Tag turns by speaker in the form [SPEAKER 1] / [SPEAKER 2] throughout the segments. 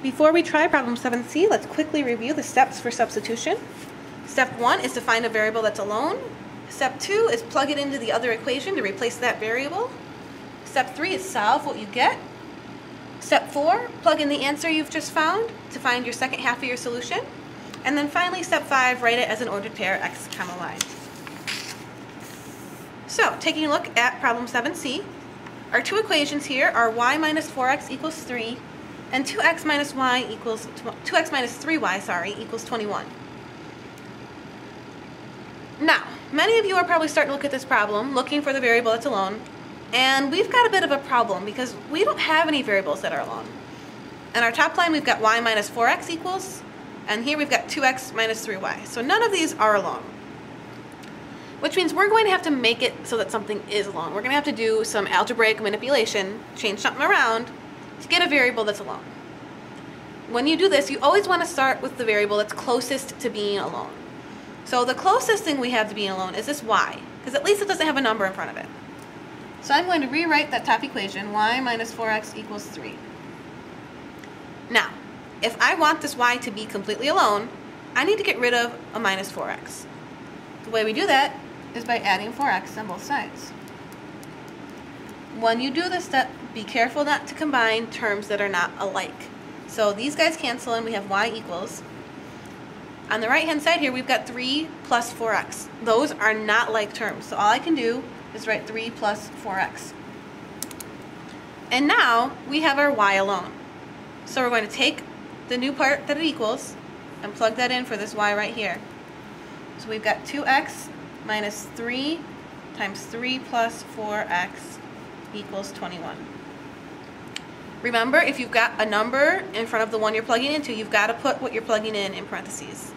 [SPEAKER 1] Before we try problem 7c, let's quickly review the steps for substitution. Step 1 is to find a variable that's alone. Step 2 is plug it into the other equation to replace that variable. Step 3 is solve what you get. Step 4, plug in the answer you've just found to find your second half of your solution. And then finally, step 5, write it as an ordered pair x, y. So, taking a look at problem 7c, our two equations here are y minus 4x equals 3 and 2x minus 3y equals 21. Now, many of you are probably starting to look at this problem looking for the variable that's alone, and we've got a bit of a problem because we don't have any variables that are alone. In our top line we've got y minus 4x equals, and here we've got 2x minus 3y. So none of these are alone, which means we're going to have to make it so that something is alone. We're going to have to do some algebraic manipulation, change something around to get a variable that's alone. When you do this, you always want to start with the variable that's closest to being alone. So the closest thing we have to being alone is this y, because at least it doesn't have a number in front of it. So I'm going to rewrite that top equation, y minus 4x equals 3. Now, if I want this y to be completely alone, I need to get rid of a minus 4x. The way we do that is by adding 4x on both sides. When you do this step, be careful not to combine terms that are not alike. So these guys cancel and we have y equals. On the right hand side here we've got 3 plus 4x. Those are not like terms, so all I can do is write 3 plus 4x. And now we have our y alone. So we're going to take the new part that it equals and plug that in for this y right here. So we've got 2x minus 3 times 3 plus 4x equals 21. Remember, if you've got a number in front of the one you're plugging into, you've got to put what you're plugging in parentheses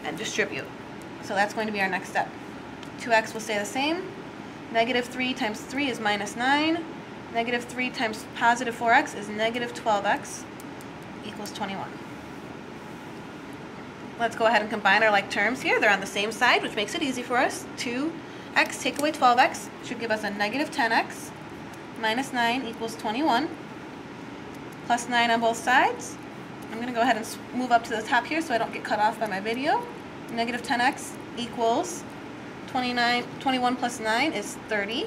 [SPEAKER 1] and distribute. So that's going to be our next step. 2x will stay the same. Negative 3 times 3 is minus 9. Negative 3 times positive 4x is negative 12x equals 21. Let's go ahead and combine our like terms here. They're on the same side, which makes it easy for us. 2x take away 12x should give us a negative 10x minus 9 equals 21. Plus 9 on both sides. I'm going to go ahead and move up to the top here so I don't get cut off by my video. Negative 10x equals 21 plus 9 is 30.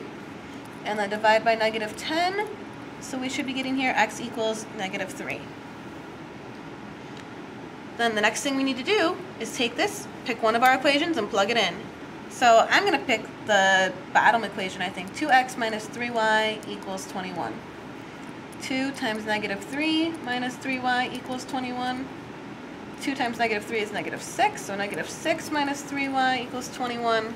[SPEAKER 1] And then divide by negative 10. So we should be getting here x equals negative 3. Then the next thing we need to do is take this, pick one of our equations and plug it in. So I'm going to pick the bottom equation, I think. 2x minus 3y equals 21. 2 times negative 3 minus 3y equals 21. 2 times negative 3 is negative 6, so negative 6 minus 3y equals 21.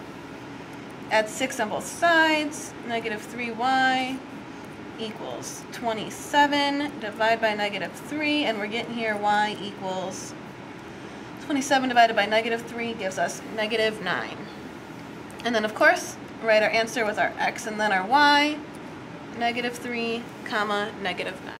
[SPEAKER 1] Add 6 on both sides. Negative 3y equals 27. Divide by negative 3, and we're getting here y equals 27 divided by negative 3 gives us negative 9. And then, of course, write our answer with our x and then our y. Negative 3, comma, negative 9.